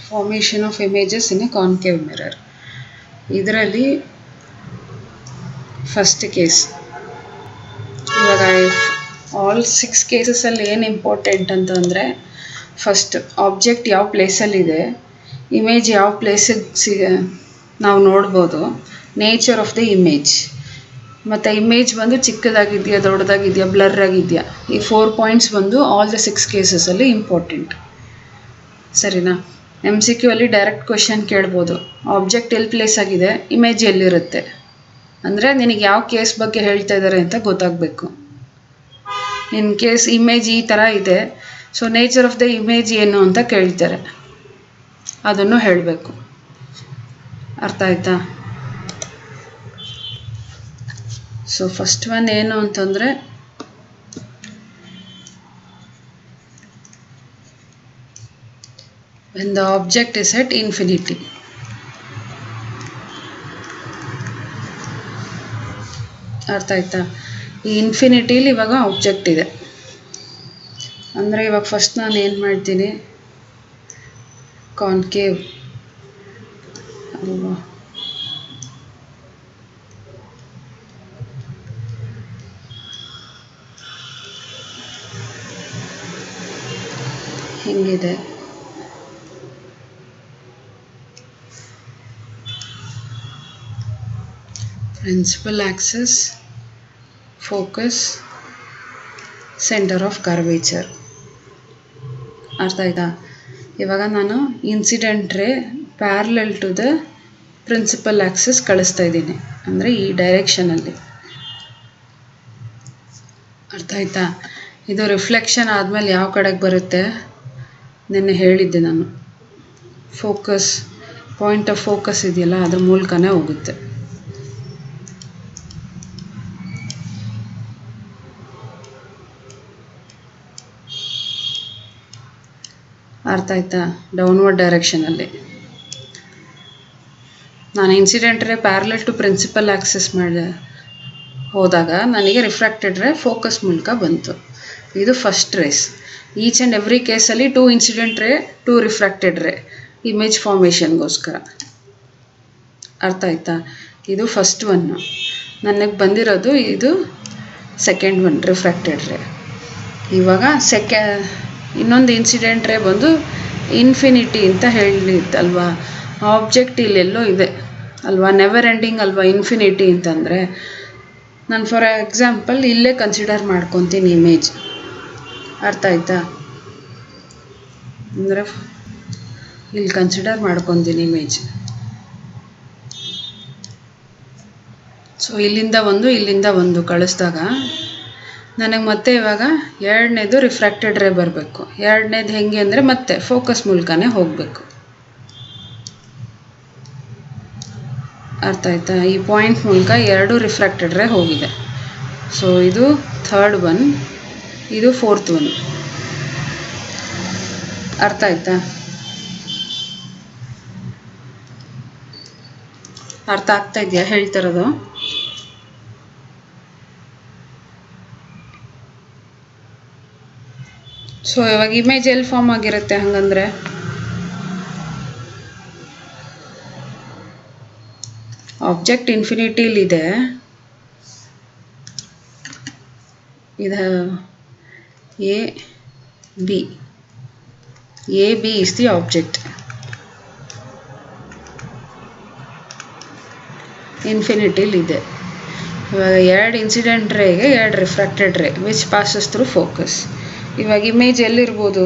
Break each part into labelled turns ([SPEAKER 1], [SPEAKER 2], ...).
[SPEAKER 1] Formation of images in a concave mirror. ಇದರಲ್ಲಿ first case, ಇವಾಗ all 6 ಕೇಸಸಲ್ಲಿ ಏನು important ಅಂತಂದರೆ, ಫಸ್ಟ್ ಆಬ್ಜೆಕ್ಟ್ ಯಾವ ಪ್ಲೇಸಲ್ಲಿದೆ, ಇಮೇಜ್ ಯಾವ ಪ್ಲೇಸಿಗೆ ನಾವು ನೋಡ್ಬೋದು, ನೇಚರ್ ಆಫ್ ದ ಇಮೇಜ್, ಮತ್ತು ಇಮೇಜ್ ಬಂದು ಚಿಕ್ಕದಾಗಿದೆಯಾ ದೊಡ್ಡದಾಗಿದೆಯಾ ಬ್ಲರ್ ಆಗಿದೆಯಾ, ಈ 4 ಪಾಯಿಂಟ್ಸ್ ಬಂದು ಆಲ್ ದ 6 ಕೇಸಸಲ್ಲಿ ಇಂಪಾರ್ಟೆಂಟ್. ಸರಿನಾ? MCQ ಅಲ್ಲಿ ಡೈರೆಕ್ಟ್ ಕ್ವೆಶನ್ ಕೇಳ್ಬೋದು, ಆಬ್ಜೆಕ್ಟ್ ಎಲ್ಲಿ ಪ್ಲೇಸ್ ಆಗಿದೆ, ಇಮೇಜ್ ಎಲ್ಲಿರುತ್ತೆ, ಅಂದರೆ ನಿನಗೆ ಯಾವ ಕೇಸ್ ಬಗ್ಗೆ ಹೇಳ್ತಾ ಇದ್ದಾರೆ ಅಂತ ಗೊತ್ತಾಗಬೇಕು. ಇನ್ ಕೇಸ್ ಇಮೇಜ್ ಈ ಥರ ಇದೆ, so nature of the image ಏನು ಅಂತ ಕೇಳ್ತಾರೆ, ಅದನ್ನು ಹೇಳಬೇಕು. ಅರ್ಥ ಆಯ್ತಾ? ಸೊ ಫಸ್ಟ್ ಒನ್ ಏನು ಅಂತಂದರೆ, when the object is at infinity. ಅರ್ಥ ಆಯ್ತಾ? ಈ ಇನ್ಫಿನಿಟಿಲಿ ಇವಾಗ ಆಬ್ಜೆಕ್ಟ್ ಇದೆ ಅಂದರೆ, ಇವಾಗ ಫಸ್ಟ್ ನಾನು ಏನು ಮಾಡ್ತೀನಿ, ಕಾನ್ಕೇವ್ ಅಲ್ವಾ, ಹಿಂಗಿದೆ, principal axis, focus, centre of curvature. ಅರ್ಥ ಆಯ್ತಾ? ಇವಾಗ ನಾನು incident ray parallel to the principal axis ಕಳಿಸ್ತಾ ಇದ್ದೀನಿ, ಅಂದರೆ ಈ ಡೈರೆಕ್ಷನಲ್ಲಿ. ಅರ್ಥ ಆಯ್ತಾ? ಇದು ರಿಫ್ಲೆಕ್ಷನ್ ಆದಮೇಲೆ ಯಾವ ಕಡೆಗೆ ಬರುತ್ತೆ ನಿನ್ನೆ ಹೇಳಿದ್ದೆ ನಾನು, ಫೋಕಸ್ ಪಾಯಿಂಟ್ ಆಫ್ ಫೋಕಸ್ ಇದೆಯಲ್ಲ ಅದ್ರ ಮೂಲಕನೇ ಹೋಗುತ್ತೆ. ಅರ್ಥ ಆಯ್ತಾ? ಡೌನ್ವರ್ಡ್ ಡೈರೆಕ್ಷನಲ್ಲಿ ನಾನು incident ray parallel to principal Axis ಹೋದಾಗ ನನಗೆ ರಿಫ್ರಾಕ್ಟೆಡ್ ರೇ ಫೋಕಸ್ ಮೂಲಕ ಬಂತು. ಇದು first rays. Each and every ಕೇಸಲ್ಲಿ 2 ಇನ್ಸಿಡೆಂಟ್ ರೇ 2 ರಿಫ್ರಾಕ್ಟೆಡ್ ರೇ ಇಮೇಜ್ ಫಾರ್ಮೇಷನ್ಗೋಸ್ಕರ. ಅರ್ಥ ಆಯ್ತಾ? ಇದು ಫಸ್ಟ್ ಒನ್ನು. ನನಗೆ ಬಂದಿರೋದು ಇದು ಸೆಕೆಂಡ್ ಒನ್, ರಿಫ್ರಾಕ್ಟೆಡ್ ರೇ. ಇವಾಗ ಇನ್ನೊಂದು ಇನ್ಸಿಡೆಂಟ್ ರೇ ಬಂದು ಇನ್ಫಿನಿಟಿ ಅಂತ ಹೇಳಿತ್ತಲ್ವಾ, ಆಬ್ಜೆಕ್ಟ್ ಇಲ್ಲೆಲ್ಲೋ ಇದೆ ಅಲ್ವಾ, ನೆವರ್ ಎಂಡಿಂಗ್ ಅಲ್ವಾ ಇನ್ಫಿನಿಟಿ ಅಂತಂದರೆ, ನಾನು ಫಾರ್ ಎಕ್ಸಾಂಪಲ್ ಇಲ್ಲೇ ಕನ್ಸಿಡರ್ ಮಾಡ್ಕೊತೀನಿ ಇಮೇಜ್. ಅರ್ಥ ಆಯ್ತಾ? ಅಂದರೆ ಇಲ್ಲಿ ಕನ್ಸಿಡರ್ ಮಾಡ್ಕೊತೀನಿ ಇಮೇಜ್. ಸೊ ಇಲ್ಲಿಂದ ಒಂದು ಕಳಿಸ್ದಾಗ ನನಗೆ ಮತ್ತೆ ಇವಾಗ ಎರಡನೇದು ರಿಫ್ರಾಕ್ಟೆಡ್ ರೇ ಬರಬೇಕು. ಎರಡನೇದು ಹೆಂಗೆ ಅಂದರೆ ಮತ್ತೆ ಫೋಕಸ್ ಮೂಲಕನೇ ಹೋಗಬೇಕು. ಅರ್ಥ ಆಯ್ತಾ? ಈ ಪಾಯಿಂಟ್ ಮೂಲಕ 2 ರಿಫ್ರಾಕ್ಟೆಡ್ ರೇ ಹೋಗಿದೆ. ಸೊ ಇದು ಥರ್ಡ್ ಒನ್, ಇದು ಫೋರ್ತ್ ಒನ್. ಅರ್ಥ ಆಯ್ತಾ? ಅರ್ಥ ಆಗ್ತಾ ಇದೆಯಾ ಹೇಳ್ತಿರೋದು? ಸೊ ಇವಾಗ ಇಮೇಜ್ ಎಲ್ಲಿ ಫಾರ್ಮ್ ಆಗಿರುತ್ತೆ ಹಂಗಂದ್ರೆ, ಆಬ್ಜೆಕ್ಟ್ ಇನ್ಫಿನಿಟಿಲಿದೆ, ಇದು A B is the object. ಇನ್ಫಿನಿಟಿಲಿದೆ. ಇವಾಗ 2 ಇನ್ಸಿಡೆಂಟ್ ರೇಗೆ 2 refracted ray which passes through focus. ಇವಾಗ ಇಮೇಜ್ ಎಲ್ಲಿರ್ಬೋದು?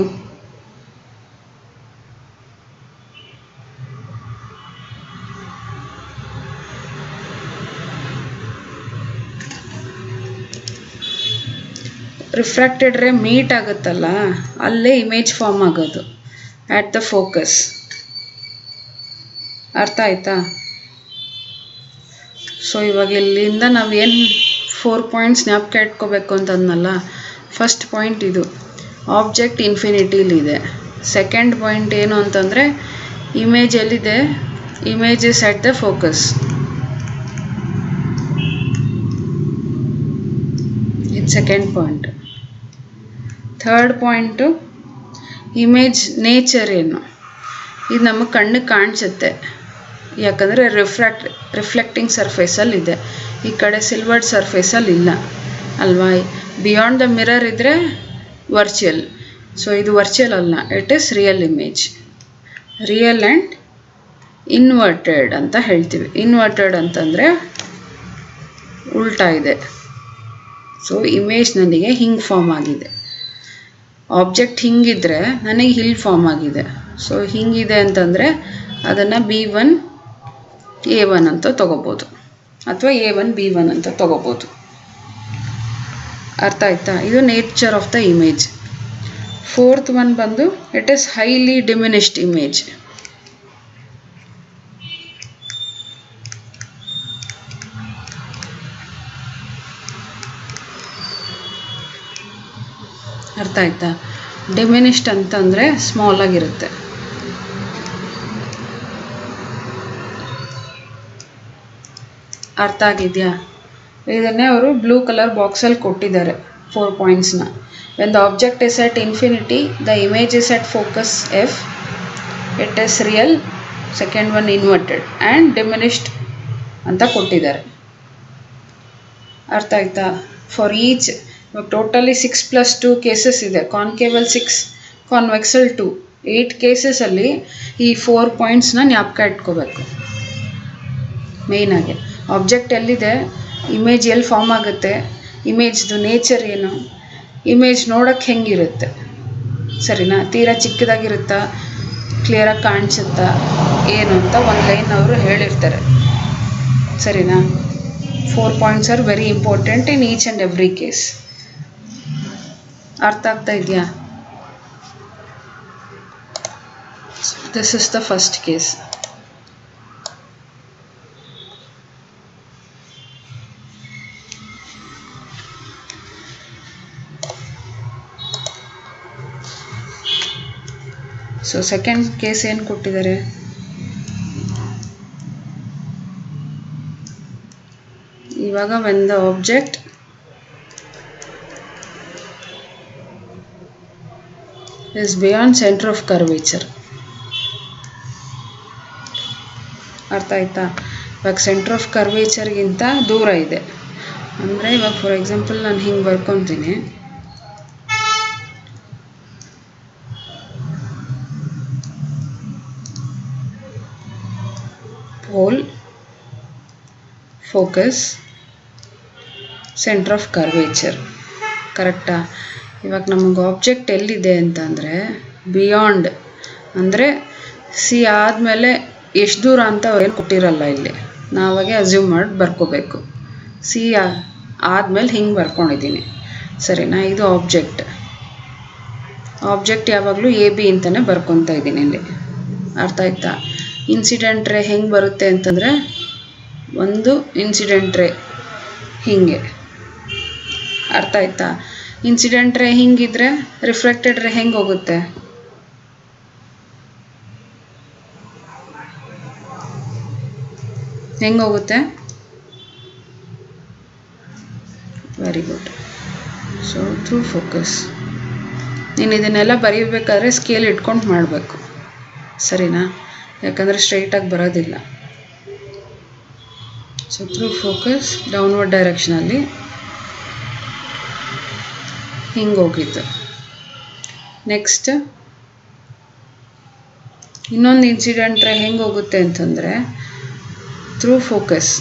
[SPEAKER 1] ರಿಫ್ರಾಕ್ಟೆಡ್ ರೇ ಮೀಟ್ ಆಗುತ್ತಲ್ಲ, ಅಲ್ಲೇ ಇಮೇಜ್ ಫಾರ್ಮ್ ಆಗೋದು, ಆಟ್ ದ ಫೋಕಸ್. ಅರ್ಥ ಆಯ್ತಾ? ಸೊ ಇವಾಗ ಇಲ್ಲಿಂದ ನಾವೇನು 4 ಪಾಯಿಂಟ್ಸ್ ಜ್ಞಾಪಕ ಇಟ್ಕೋಬೇಕು ಅಂತಂದನಲ್ಲ, ಫಸ್ಟ್ ಪಾಯಿಂಟ್ ಇದು, ಆಬ್ಜೆಕ್ಟ್ ಇನ್ಫಿನಿಟಿಲಿದೆ. ಸೆಕೆಂಡ್ ಪಾಯಿಂಟ್ ಏನು ಅಂತಂದರೆ, ಇಮೇಜ್ ಎಲ್ಲಿದೆ, image is at the focus. ಇದು second point. Third point, image nature ಏನು, ಇದು ನಮಗೆ ಕಣ್ಣಿಗೆ ಕಾಣಿಸುತ್ತೆ, ಯಾಕಂದರೆ ರಿಫ್ಲೆಕ್ಟಿಂಗ್ ಸರ್ಫೇಸಲ್ಲಿದೆ. ಈ ಕಡೆ ಸಿಲ್ವರ್ಡ್ ಸರ್ಫೇಸಲ್ಲಿ ಇಲ್ಲ ಅಲ್ವಾ. ಬಿಯಾಂಡ್ ದ ಮಿರರ್ ಇದ್ದರೆ ವರ್ಚುವಲ್. ಸೊ ಇದು ವರ್ಚುವಲ್ ಅಲ್ಲ, it is real image. Real and inverted ಅಂತ ಹೇಳ್ತೀವಿ. ಇನ್ವರ್ಟೆಡ್ ಅಂತಂದರೆ ಉಲ್ಟಾ ಇದೆ. ಸೊ ಇಮೇಜ್ ನನಗೆ ಹಿಂಗೆ ಫಾರ್ಮ್ ಆಗಿದೆ. ಆಬ್ಜೆಕ್ಟ್ ಹಿಂಗಿದ್ರೆ ನನಗೆ ಇಲ್ಲಿ ಫಾರ್ಮ್ ಆಗಿದೆ. ಸೊ ಹಿಂಗಿದೆ ಅಂತಂದರೆ ಅದನ್ನು B1 A1 ಅಂತ ತೊಗೋಬೋದು, ಅಥವಾ A1 B1 ಅಂತ ತೊಗೋಬೋದು. ಅರ್ಥ ಆಯ್ತಾ? ಇದು nature of the image. Fourth one ಬಂದು it is highly diminished image. ಅರ್ಥ ಆಯ್ತಾ? ಡಿಮಿನಿಷ್ಡ್ ಅಂತಂದರೆ ಸ್ಮಾಲ್ ಆಗಿರುತ್ತೆ. ಅರ್ಥ ಆಗಿದೆಯಾ? ಇದನ್ನೇ ಅವರು ಬ್ಲೂ ಕಲರ್ ಬಾಕ್ಸಲ್ಲಿ ಕೊಟ್ಟಿದ್ದಾರೆ 4 ಪಾಯಿಂಟ್ಸ್ನ. When the object is at infinity the image is at focus F, it is real, second one inverted and diminished ಅಂತ ಕೊಟ್ಟಿದ್ದಾರೆ. ಅರ್ಥ ಆಯ್ತಾ? ಫಾರ್ ಈಚ್ ಟೋಟಲಿ 6+2 ಕೇಸಸ್ ಇದೆ. ಕಾನ್ಕೇವಲ್ 6, ಕಾನ್ವೆಕ್ಸಲ್ 2, 8 ಕೇಸಸಲ್ಲಿ ಈ 4 ಪಾಯಿಂಟ್ಸ್ನ ಜ್ಞಾಪಕ ಇಟ್ಕೋಬೇಕು ಮೇಯ್ನಾಗಿ. ಆಬ್ಜೆಕ್ಟ್ ಎಲ್ಲಿದೆ, ಇಮೇಜ್ ಎಲ್ಲಿ ಫಾರ್ಮ್ ಆಗುತ್ತೆ, ಇಮೇಜ್ದು ನೇಚರ್ ಏನು, ಇಮೇಜ್ ನೋಡೋಕ್ಕೆ ಹೆಂಗಿರುತ್ತೆ, ಸರಿನಾ? ತೀರಾ ಚಿಕ್ಕದಾಗಿರುತ್ತಾ, ಕ್ಲಿಯರಾಗಿ ಕಾಣಿಸುತ್ತಾ, ಏನು ಅಂತ ಒಂದು ಲೈನ್ ಅವರು ಹೇಳಿರ್ತಾರೆ, ಸರಿನಾ? 4 points are very important in each and every case. ಅರ್ಥ ಆಗ್ತಾ ಇದೆಯಾ? This is the first case. So second case ಏನು ಕೊಟ್ಟಿದ್ದಾರೆ? ಇವಾಗ when the object is beyond center of curvature. ಅರ್ಥ ಆಯ್ತಾ? ಇವಾಗ ಸೆಂಟರ್ ಆಫ್ ಕರ್ವೇಚರ್ಗಿಂತ ದೂರ ಇದೆ ಅಂದರೆ, ಇವಾಗ ಫಾರ್ ಎಕ್ಸಾಂಪಲ್ ನಾನು ಹಿಂಗೆ ಬರ್ಕೊತೀನಿ, pole, focus, centre of curvature. ಕರೆಕ್ಟಾ? ಇವಾಗ ನಮಗೆ ಆಬ್ಜೆಕ್ಟ್ ಎಲ್ಲಿದೆ ಅಂತಂದರೆ ಬಿಯಾಂಡ್ ಅಂದರೆ ಸಿ ಆದಮೇಲೆ ಎಷ್ಟು ದೂರ ಅಂತ ಅವ್ರೇನು ಕೊಟ್ಟಿರಲ್ಲ ಇಲ್ಲಿ, ನಾವಾಗೆ ಅಸ್ಯೂಮ್ ಮಾಡಿ ಬರ್ಕೋಬೇಕು. ಸಿ ಆದಮೇಲೆ ಹಿಂಗೆ ಬರ್ಕೊಂಡಿದ್ದೀನಿ, ಸರಿನಾ? ಇದು ಆಬ್ಜೆಕ್ಟ್ ಯಾವಾಗಲೂ AB ಅಂತಲೇ ಬರ್ಕೊತಾ ಇದ್ದೀನಿ ಇಲ್ಲಿ. ಅರ್ಥ ಆಯ್ತಾ? ಇನ್ಸಿಡೆಂಟ್ ರೇ ಹೆಂಗೆ ಬರುತ್ತೆ ಅಂತಂದರೆ, ಒಂದು ಇನ್ಸಿಡೆಂಟ್ ರೇ ಹೀಗೆ. ಅರ್ಥ ಆಯ್ತಾ? ಇನ್ಸಿಡೆಂಟ್ ರೇ ಹಿಂಗಿದ್ರೆ ರಿಫ್ಲೆಕ್ಟೆಡ್ ರೇ ಹೆಂಗೆ ಹೋಗುತ್ತೆ? ಹೆಂಗೆ ಹೋಗುತ್ತೆ? Very good. So through focus. ನೀನು ಇದನ್ನೆಲ್ಲ ಬರೀಬೇಕಾದ್ರೆ ಸ್ಕೇಲ್ ಇಟ್ಕೊಂಡು ಮಾಡಬೇಕು, ಸರಿನಾ? ಯಾಕಂದರೆ ಸ್ಟ್ರೈಟಾಗಿ ಬರೋದಿಲ್ಲ. ಸೊ ಥ್ರೂ ಫೋಕಸ್ ಡೌನ್ವರ್ಡ್ ಡೈರೆಕ್ಷನಲ್ಲಿ ಹಿಂಗೆ ಹೋಗಿತ್ತು. ನೆಕ್ಸ್ಟ್ ಇನ್ನೊಂದು ಇನ್ಸಿಡೆಂಟ್ ರೇ ಹೆಂಗೆ ಹೋಗುತ್ತೆ ಅಂತಂದರೆ ಥ್ರೂ ಫೋಕಸ್.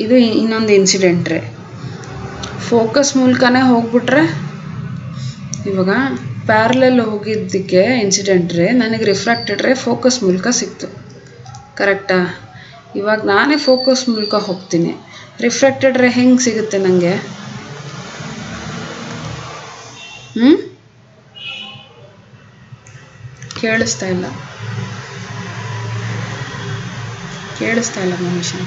[SPEAKER 1] ಇದು ಇನ್ನೊಂದು ಇನ್ಸಿಡೆಂಟ್ ರೇ ಫೋಕಸ್ ಮೂಲಕನೇ ಹೋಗ್ಬಿಟ್ರೆ, ಇವಾಗ ಪ್ಯಾರಲಲ್ ಹೋಗಿದ್ದಕ್ಕೆ ಇನ್ಸಿಡೆಂಟ್ ರೇ ನನಗೆ ರಿಫ್ರಾಕ್ಟೆಡ್ ರೇ ಫೋಕಸ್ ಮೂಲಕ ಸಿಕ್ತು, ಕರೆಕ್ಟಾ? ಇವಾಗ ನಾನೇ ಫೋಕಸ್ ಮೂಲಕ ಹೋಗ್ತೀನಿ, ರಿಫ್ರಾಕ್ಟೆಡ್ ರೇ ಹೆಂಗೆ ಸಿಗುತ್ತೆ ನನಗೆ? ಕೇಳಿಸ್ತಾ ಇಲ್ಲ ಮನುಷ್ಯ.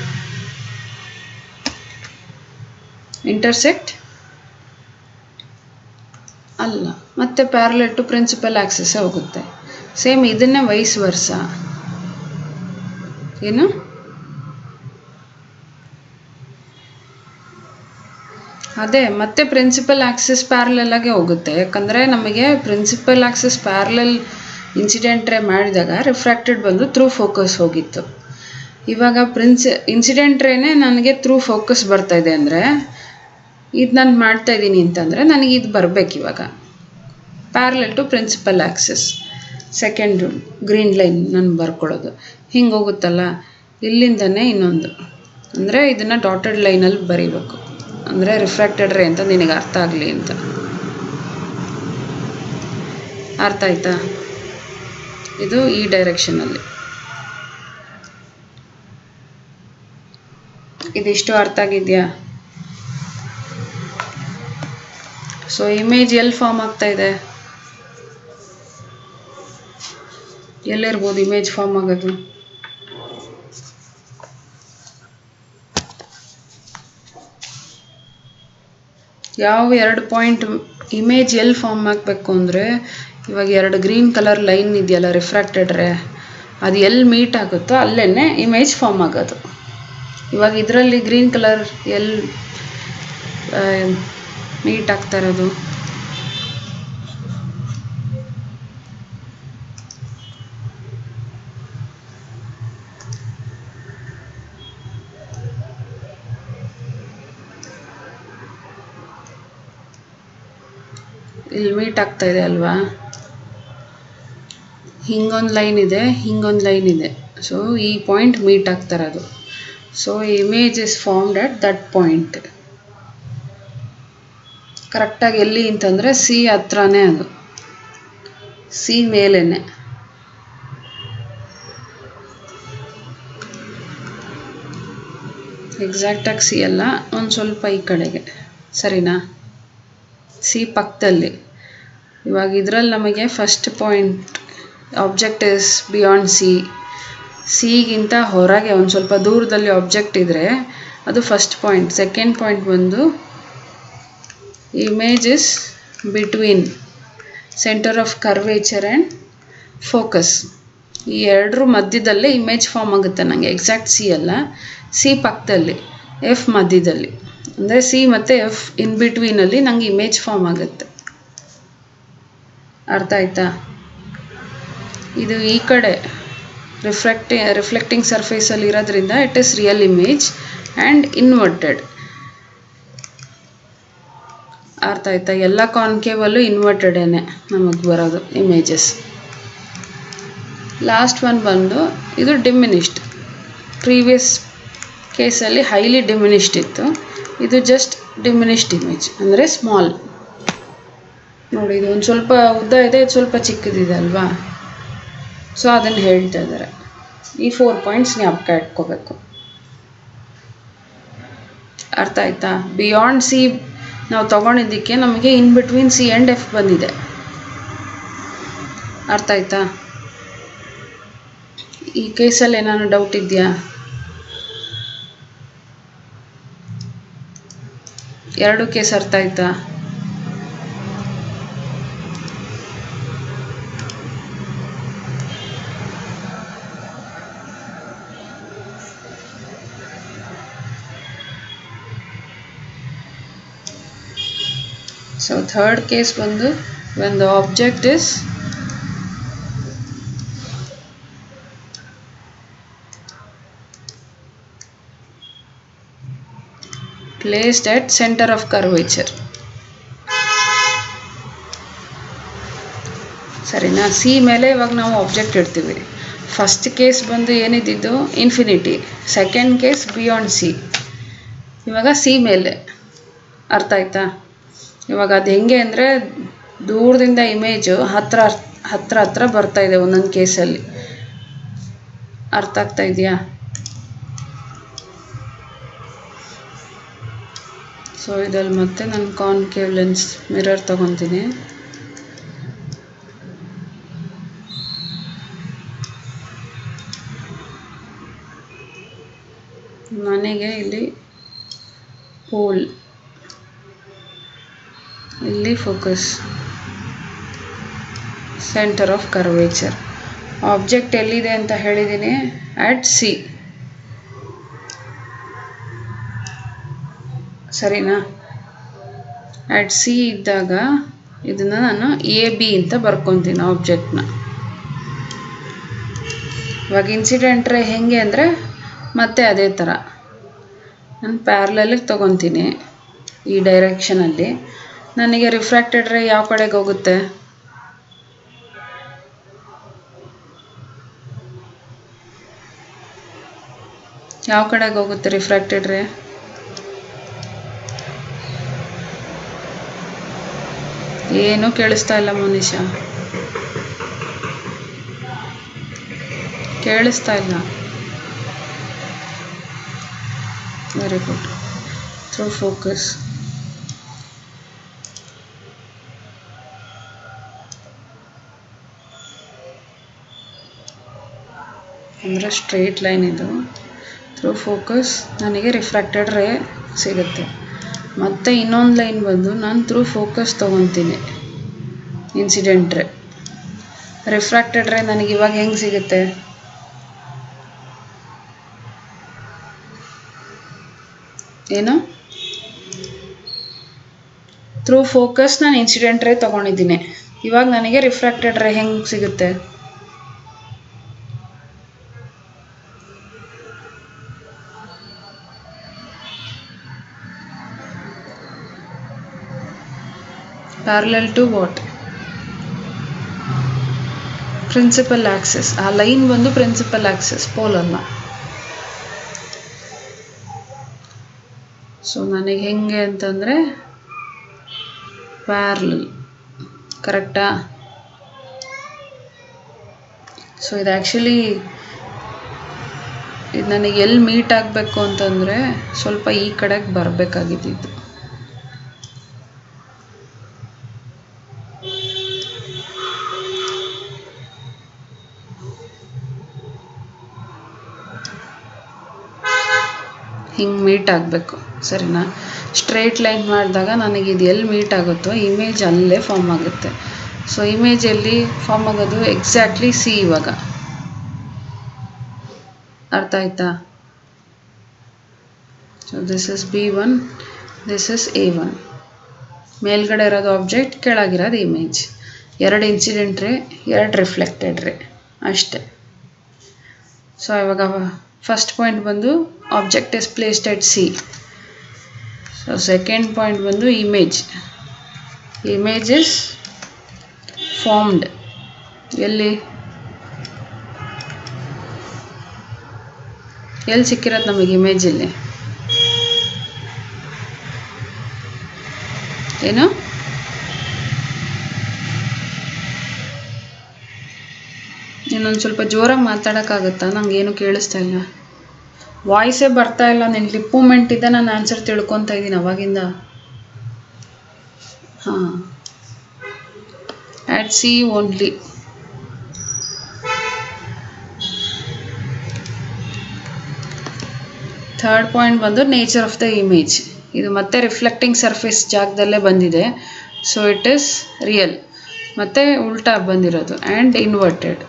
[SPEAKER 1] ಇಂಟರ್ಸೆಕ್ಟ್ ಅಲ್ಲ, ಮತ್ತೆ ಪ್ಯಾರಲಲ್ ಟು ಪ್ರಿನ್ಸಿಪಲ್ ಆಕ್ಸಿಸ್ ಹೋಗುತ್ತೆ. ಸೇಮ್ ಇದನ್ನೇ ವೈಸ್ ವರ್ಸ. ಏನು ಅದೇ ಮತ್ತೆ ಪ್ರಿನ್ಸಿಪಲ್ ಆಕ್ಸಿಸ್ ಪ್ಯಾರಲಲ್ ಆಗಿ ಹೋಗುತ್ತೆ, ಯಾಕಂದರೆ ನಮಗೆ ಪ್ರಿನ್ಸಿಪಲ್ ಆಕ್ಸಿಸ್ ಪ್ಯಾರಲಲ್ ಇನ್ಸಿಡೆಂಟ್ ರೇ ಮಾಡಿದಾಗ ರಿಫ್ರಾಕ್ಟೆಡ್ ಬಂದು ಥ್ರೂ ಫೋಕಸ್ ಹೋಗಿತ್ತು. ಇವಾಗ ಇನ್ಸಿಡೆಂಟ್ ರೇನೇ ನನಗೆ ಥ್ರೂ ಫೋಕಸ್ ಬರ್ತಾಯಿದೆ ಅಂದರೆ ಇದು ನಾನು ಮಾಡ್ತಾಯಿದ್ದೀನಿ ಅಂತಂದರೆ ನನಗೆ ಇದು ಬರಬೇಕು. ಇವಾಗ parallel to principal axis second green line ನಾನು ಬರ್ಕೊಳ್ಳೋದು ಹಿಂಗೆ ಹೋಗುತ್ತಲ್ಲ, ಇಲ್ಲಿಂದನೇ ಇನ್ನೊಂದು ಅಂದರೆ ಇದನ್ನು ಡಾಟೆಡ್ ಲೈನಲ್ಲಿ ಬರೀಬೇಕು, ಅಂದರೆ ರಿಫ್ರಾಕ್ಟೆಡ್ ರೇ ಅಂತ ನಿನಗೆ ಅರ್ಥ ಆಗಲಿ ಅಂತ. ಅರ್ಥ ಆಯ್ತಾ? ಇದು ಈ ಡೈರೆಕ್ಷನಲ್ಲಿ. ಇದಿಷ್ಟು ಅರ್ಥ ಆಗಿದೆಯಾ? ಸೊ ಇಮೇಜ್ ಎಲ್ಲಿ ಫಾರ್ಮ್ ಆಗ್ತಾ ಇದೆ? ಎಲ್ಲಿರ್ಬೋದು ಇಮೇಜ್ ಫಾರ್ಮ್ ಆಗೋದು? ಯಾವ 2 ಪಾಯಿಂಟ್ ಇಮೇಜ್ ಎಲ್ಲಿ ಫಾರ್ಮ್ ಆಗಬೇಕು ಅಂದರೆ, ಇವಾಗ 2 ಗ್ರೀನ್ ಕಲರ್ ಲೈನ್ ಇದೆಯಲ್ಲ ರಿಫ್ರಾಕ್ಟೆಡ್ ರೇ, ಅದು ಎಲ್ಲಿ ಮೀಟ್ ಆಗುತ್ತೋ ಅಲ್ಲೇ ಇಮೇಜ್ ಫಾರ್ಮ್ ಆಗೋದು. ಇವಾಗ ಇದರಲ್ಲಿ ಗ್ರೀನ್ ಕಲರ್ ಎಲ್ಲಿ ಮೀಟ್ ಆಗ್ತಾ ಇರೋದು? ಇಲ್ಲಿ ಮೀಟ್ ಆಗ್ತಾ ಇದೆ ಅಲ್ವಾ? ಹಿಂಗೊಂದು ಲೈನ್ ಇದೆ, ಹಿಂಗೊಂದು ಲೈನ್ ಇದೆ. ಸೊ ಈ ಪಾಯಿಂಟ್ ಮೀಟ್ ಆಗ್ತಾ ಇರೋದು. So image is formed at that point. ಕರೆಕ್ಟಾಗಿ ಎಲ್ಲಿ ಅಂತಂದರೆ ಸಿ ಹತ್ರನೇ, ಅದು ಸಿ ಮೇಲೇನೆ. ಎಕ್ಸಾಕ್ಟಾಗಿ ಸಿ ಅಲ್ಲ, ಒಂದು ಸ್ವಲ್ಪ ಈ ಕಡೆಗೆ, ಸರಿನಾ? ಸಿ ಪಕ್ಕದಲ್ಲಿ. ಇವಾಗ ಇದರಲ್ಲಿ ನಮಗೆ first point object is beyond C. ಸಿಗಿಂತ ಹೊರಗೆ ಒಂದು ಸ್ವಲ್ಪ ದೂರದಲ್ಲಿ ಆಬ್ಜೆಕ್ಟ್ ಇದ್ದರೆ ಅದು ಫಸ್ಟ್ ಪಾಯಿಂಟ್. ಸೆಕೆಂಡ್ ಪಾಯಿಂಟ್ ಬಂದು image is between centre of curvature and focus. ಈ ಎರಡರ ಮಧ್ಯದಲ್ಲೇ ಇಮೇಜ್ ಫಾರ್ಮ್ ಆಗುತ್ತೆ ನನಗೆ. ಎಕ್ಸಾಕ್ಟ್ ಸಿ ಅಲ್ಲ, ಸಿ ಪಕ್ಕದಲ್ಲಿ, ಎಫ್ ಮಧ್ಯದಲ್ಲಿ, ಅಂದರೆ ಸಿ ಮತ್ತು ಎಫ್ ಇನ್ ಬಿಟ್ವೀನಲ್ಲಿ ನನಗೆ ಇಮೇಜ್ ಫಾರ್ಮ್ ಆಗುತ್ತೆ. ಅರ್ಥ ಆಯ್ತಾ? ಇದು ಈ ಕಡೆ ರಿಫ್ಲೆಕ್ಟಿಂಗ್ ಸರ್ಫೇಸಲ್ಲಿ ಇರೋದ್ರಿಂದ it is real image and inverted. ಅರ್ಥ ಆಯ್ತಾ? ಎಲ್ಲ ಕಾನ್ಕೇವಲ್ಲೂ ಇನ್ವರ್ಟೆಡೇನೆ ನಮಗೆ ಬರೋದು ಇಮೇಜಸ್. ಲಾಸ್ಟ್ ಒನ್ ಬಂದು ಇದು ಡಿಮಿನಿಷ್ಡ್. ಪ್ರೀವಿಯಸ್ ಕೇಸಲ್ಲಿ ಹೈಲಿ ಡಿಮಿನಿಷ್ಡ್ ಇತ್ತು, ಇದು ಜಸ್ಟ್ ಡಿಮಿನಿಷ್ಡ್ ಇಮೇಜ್ ಅಂದರೆ ಸ್ಮಾಲ್. ನೋಡಿ, ಇದು ಒಂದು ಸ್ವಲ್ಪ ಉದ್ದ ಇದೆ, ಇದು ಸ್ವಲ್ಪ ಚಿಕ್ಕದಿದೆ ಅಲ್ವಾ? ಸೊ ಅದನ್ನು ಹೇಳ್ತಾ ಇದ್ದಾರೆ. ಈ 4 ಪಾಯಿಂಟ್ಸ್ ಜ್ಞಾಪಕ ಇಟ್ಕೋಬೇಕು. ಅರ್ಥ ಆಯ್ತಾ? ಬಿಯಾಂಡ್ ಸಿ ನಾವು ತಗೊಂಡಿದ್ದಕ್ಕೆ ನಮಗೆ in between C and F ಬಂದಿದೆ. ಅರ್ಥ ಆಯ್ತಾ? ಈ ಕೇಸಲ್ಲಿ ಏನಾದ್ರು ಡೌಟ್ ಇದೆಯಾ? 2 ಕೇಸ್ ಅರ್ಥ ಆಯ್ತಾ? So third case ಬಂದು when the object is placed at center of curvature. ಸರಿನಾ? ಸಿ ಮೇಲೆ ಇವಾಗ ನಾವು ಆಬ್ಜೆಕ್ಟ್ ಇಡ್ತೀವಿ. ಫಸ್ಟ್ ಕೇಸ್ ಬಂದು ಏನಿದ್ದು infinity, second case beyond C, ಇವಾಗ ಸಿ ಮೇಲೆ. ಅರ್ಥ ಆಯ್ತಾ? ಇವಾಗ ಅದು ಹೆಂಗೆ ಅಂದರೆ ದೂರದಿಂದ ಇಮೇಜು ಹತ್ರ ಬರ್ತಾ ಇದೆ ಒಂದೊಂದು ಕೇಸಲ್ಲಿ. ಅರ್ಥ ಆಗ್ತಾ ಇದೆಯಾ? ಸೊ ಇದಲ್ಲಿ ಮತ್ತೆ ನಾನು ಕಾನ್ಕೇವ್ ಲೆನ್ಸ್ ಮಿರರ್ ತೊಗೊತೀನಿ. ನನಗೆ ಇಲ್ಲಿ ಪೋಲ್, ಇಲ್ಲಿ focus, centre of curvature. Object ಎಲ್ಲಿದೆ ಅಂತ ಹೇಳಿದ್ದೀನಿ? At C. ಸರಿನಾ? ಅಟ್ ಸಿ ಇದ್ದಾಗ ಇದನ್ನು ನಾನು ಎ ಬಿ ಅಂತ ಬರ್ಕೊತೀನಿ ಆಬ್ಜೆಕ್ಟ್ನ. ಇವಾಗ ಇನ್ಸಿಡೆಂಟ್ ರೇ ಹೆಂಗೆ ಅಂದರೆ ಮತ್ತೆ ಅದೇ ಥರ ನಾನು ಪ್ಯಾರಲಲ್ಲಿಗೆ ತೊಗೊತೀನಿ. ಈ ಡೈರೆಕ್ಷನಲ್ಲಿ ನನಗೆ ರಿಫ್ರಾಕ್ಟೆಡ್ ರೇ ಯಾವ ಕಡೆಗೆ ಹೋಗುತ್ತೆ? ಯಾವ ಕಡೆಗೆ ಹೋಗುತ್ತೆ ರಿಫ್ರಾಕ್ಟೆಡ್ ರೇ? ಏನೂ ಕೇಳಿಸ್ತಾ ಇಲ್ಲ ಮನೀಷಾ, ಕೇಳಿಸ್ತಾ ಇಲ್ಲ. Very good. Through focus. ಅಂದರೆ ಸ್ಟ್ರೈಟ್ ಲೈನ್ ಇದು. ಥ್ರೂ ಫೋಕಸ್ ನನಗೆ ರಿಫ್ರಾಕ್ಟೆಡ್ ರೇ ಸಿಗುತ್ತೆ. ಮತ್ತು ಇನ್ನೊಂದು ಲೈನ್ ಬಂದು ನಾನು ಥ್ರೂ ಫೋಕಸ್ ತೊಗೊತೀನಿ ಇನ್ಸಿಡೆಂಟ್ ರೇ. ರಿಫ್ರಾಕ್ಟೆಡ್ ರೇ ನನಗೆ ಇವಾಗ ಹೆಂಗೆ ಸಿಗುತ್ತೆ? ಏನು? ಥ್ರೂ ಫೋಕಸ್ ನಾನು ಇನ್ಸಿಡೆಂಟ್ ರೇ ತೊಗೊಂಡಿದ್ದೀನಿ. ಇವಾಗ ನನಗೆ ರಿಫ್ರಾಕ್ಟೆಡ್ ರೇ ಹೆಂಗೆ ಸಿಗುತ್ತೆ? Parallel to what? Principal axis. ಆ ಲೈನ್ ಬಂದು ಪ್ರಿನ್ಸಿಪಲ್ ಆಕ್ಸಿಸ್, ಪೋಲ್ ಅಲ್ಲ. ಸೊ ನನಗೆ ಹೆಂಗೆ ಅಂತಂದರೆ ಪ್ಯಾರಲಲ್, ಕರೆಕ್ಟಾ? ಸೊ ಇದು ಆ್ಯಕ್ಚುಲಿ ಇದು ನನಗೆ ಎಲ್ಲಿ ಮೀಟ್ ಆಗಬೇಕು ಅಂತಂದರೆ ಸ್ವಲ್ಪ ಈ ಕಡೆಗೆ ಬರಬೇಕಾಗಿದ್ದು. ಹಿಂಗೆ ಮೀಟ್ ಆಗಬೇಕು, ಸರಿನಾ? ಸ್ಟ್ರೈಟ್ ಲೈನ್ ಮಾಡಿದಾಗ ನನಗೆ ಇದು ಎಲ್ಲಿ ಮೀಟ್ ಆಗುತ್ತೋ ಇಮೇಜ್ ಅಲ್ಲೇ ಫಾರ್ಮ್ ಆಗುತ್ತೆ. ಸೊ ಇಮೇಜ್ ಎಲ್ಲಿ ಫಾರ್ಮ್ ಆಗೋದು? Exactly C. ಇವಾಗ ಅರ್ಥ ಆಯ್ತಾ? So this is B1, this is A1. ಮೇಲ್ಗಡೆ ಇರೋದು ಆಬ್ಜೆಕ್ಟ್, ಕೆಳಗಿರೋದು ಇಮೇಜ್. 2 ಇನ್ಸಿಡೆಂಟ್ ರೇ, 2 ರಿಫ್ಲೆಕ್ಟೆಡ್ ರೇ ಅಷ್ಟೆ. ಸೊ ಇವಾಗ ಫಸ್ಟ್ ಪಾಯಿಂಟ್ ಬಂದು object is placed at C. So second point ಬಂದು ಇಮೇಜ್. ಇಮೇಜ್ ಇಸ್ ಫಾರ್ಮ್ಡ್ ಎಲ್ಲಿ ಸಿಕ್ಕಿರೋದು ನಮಗೆ ಇಮೇಜಲ್ಲಿ? ಏನು? ಇನ್ನೊಂದು ಸ್ವಲ್ಪ ಜೋರಾಗಿ ಮಾತಾಡೋಕ್ಕಾಗುತ್ತಾ? ನನಗೇನು ಕೇಳಿಸ್ತಾ ಇಲ್ಲ, ವಾಯ್ಸೇ ಬರ್ತಾ ಇಲ್ಲ. ನಿನ್ನ ಲಿಪ್ ಮೂಮೆಂಟ್ ಇದೆ, ನಾನು ಆನ್ಸರ್ ತಿಳ್ಕೊತಾ ಇದ್ದೀನಿ ಅವಾಗಿಂದ. ಹಾಂ, ಆಟ್ ಸಿ ಓನ್ಲಿ. ಥರ್ಡ್ ಪಾಯಿಂಟ್ ಬಂದು ನೇಚರ್ ಆಫ್ ದ ಇಮೇಜ್. ಇದು ಮತ್ತೆ ರಿಫ್ಲೆಕ್ಟಿಂಗ್ ಸರ್ಫೇಸ್ ಜಾಗದಲ್ಲೇ ಬಂದಿದೆ. So it is real. ಮತ್ತು ಉಲ್ಟಾ ಬಂದಿರೋದು ಆ್ಯಂಡ್ ಇನ್ವರ್ಟೆಡ್.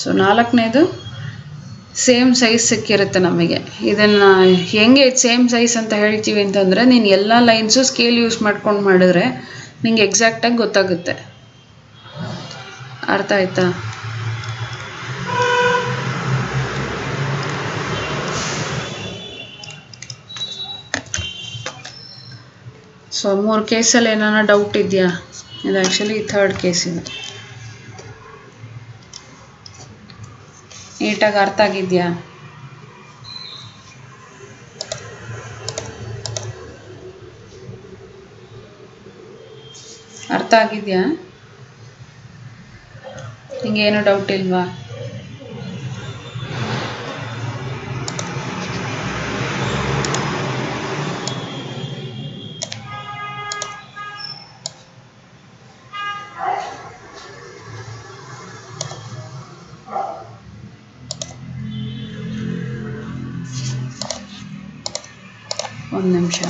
[SPEAKER 1] ಸೊ ನಾಲ್ಕನೇದು ಸೇಮ್ ಸೈಜ್ ಸಿಕ್ಕಿರುತ್ತೆ ನಮಗೆ. ಇದನ್ನು ಹೆಂಗೆ ಸೇಮ್ ಸೈಜ್ ಅಂತ ಹೇಳ್ತೀವಿ ಅಂತಂದರೆ, ನೀನು ಎಲ್ಲ ಲೈನ್ಸು ಸ್ಕೇಲ್ ಯೂಸ್ ಮಾಡ್ಕೊಂಡು ಮಾಡಿದ್ರೆ ನಿಂಗೆ ಎಕ್ಸಾಕ್ಟಾಗಿ ಗೊತ್ತಾಗುತ್ತೆ. ಅರ್ಥ ಆಯ್ತಾ? ಸೊ 3 ಕೇಸಲ್ಲಿ ಏನಾರ ಡೌಟ್ ಇದೆಯಾ? ಇದು ಆ್ಯಕ್ಚುಲಿ ಥರ್ಡ್ ಕೇಸ್. ಇದು ನೀಟಾಗಿ ಅರ್ಥ ಆಗಿದೆಯಾ? ಅರ್ಥ ಆಗಿದೆಯಾ? ನಿಂಗೇನು ಡೌಟ್ ಇಲ್ವಾ? ಒಂದು ನಿಮಿಷ.